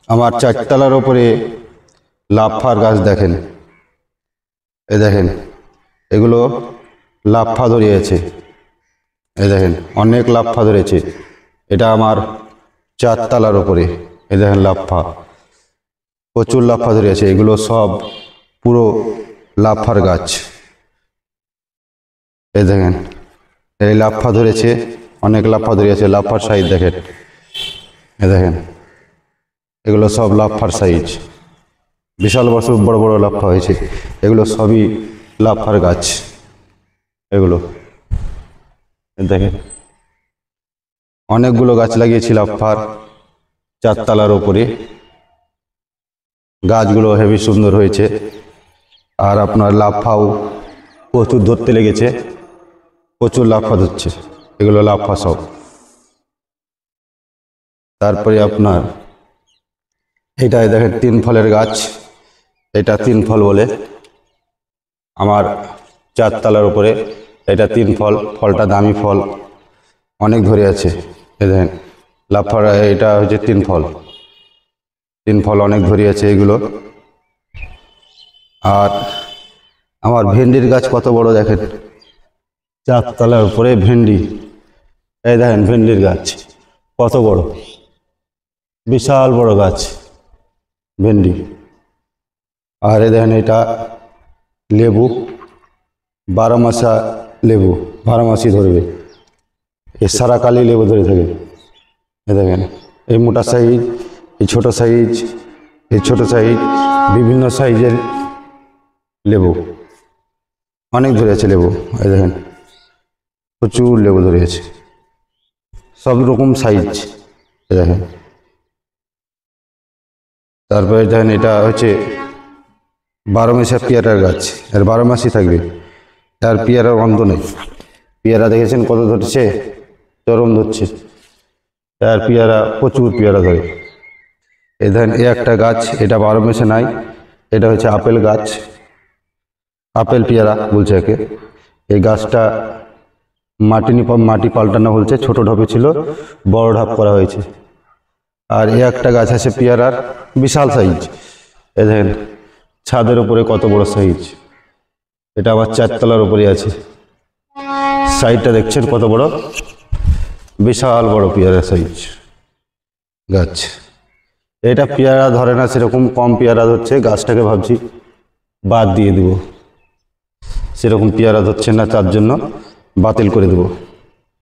আমার চারতলার ওপরে লাফার গাছ দেখেন, এ দেখেন এগুলো লাফা ধরিয়েছে, এ দেখেন অনেক লাফা ধরেছে। এটা আমার চারতলার ওপরে, এ দেখেন লাফা, প্রচুর লাফা ধরিয়েছে। এগুলো সব পুরো লাফার গাছ। এই দেখেন এই লাফা ধরেছে, অনেক লাফা ধরিয়েছে। লাফার সাইজ দেখেন, এ দেখেন এগুলো সব লাফার সাইজ, বিশাল বড় বড় লাফা হয়েছে। এগুলো সবই লাফার গাছ। এগুলো দেখেন অনেকগুলো গাছ লাগিয়েছি লাফার চারতলার ওপরে। গাছগুলো হেবি সুন্দর হয়েছে। আর আপনার লাফাও প্রচুর ধরতে লেগেছে, প্রচুর লাফা ধরছে। এগুলো লাফা সব। তারপরে আপনার এটাই দেখেন 3 ফলের গাছ। এটা 3 ফল বলে আমার চারতলার উপরে। এটা 3 ফল, ফলটা দামি ফল, অনেক ধরে আছে। এই দেখেন লাফার, এটা হচ্ছে 3 ফল, 3 ফল অনেক ধরে আছে এগুলো। আর আমার ভেন্ডির গাছ কত বড় দেখেন, চারতলার উপরে ভেন্ডি। এই দেখেন ভেন্ডির গাছ কত বড়, বিশাল বড় গাছ ভেন্ডি। আর এই দেখেন এটা লেবু, 12 মাসা লেবু, 12 মাসই ধরবে। এ সারা কালি লেবু ধরে থাকে। এ দেখেন এই মোটা সাইজ, এই ছোট সাইজ, এই ছোট সাইজ, বিভিন্ন সাইজের লেবু অনেক ধরে আছে লেবু। এই দেখেন প্রচুর লেবু ধরে আছে, সব রকম সাইজ। এই দেখেন। তারপরে দেখেন এটা হচ্ছে 12 মাসা পেয়ারার গাছ, আর 12 মাসই থাকবে। আর পেয়ারার অন্ত নেই। পেয়ারা দেখেছেন কত ধরছে, চরম ধরছে। আর পেয়ারা প্রচুর পেয়ারা ধরে। এই দেখেন এই একটা গাছ, এটা 12 মাসে নাই। এটা হচ্ছে আপেল গাছ, আপেল পেয়ারা বলছে একে। এই গাছটা মাটি পাল্টানো হয়েছে, ছোট ঢপে ছিল, বড় ঢাপ করা হয়েছে। আর এই একটা গাছ আছে পেয়ারার, বিশাল সাইজ। এ দেখেন ছাদের উপরে কত বড় সাইজ। এটা আবার চারতলার উপরে আছে। সাইজটা দেখছেন কত বড়, বিশাল বড় পেয়ারা সাইজ গাছ। এটা পেয়ারা ধরে না সেরকম, কম পেয়ারা ধরছে। গাছটাকে ভাবছি বাদ দিয়ে দেবো, সেরকম পেয়ারা ধরছে না, তার জন্য বাতিল করে দেবো।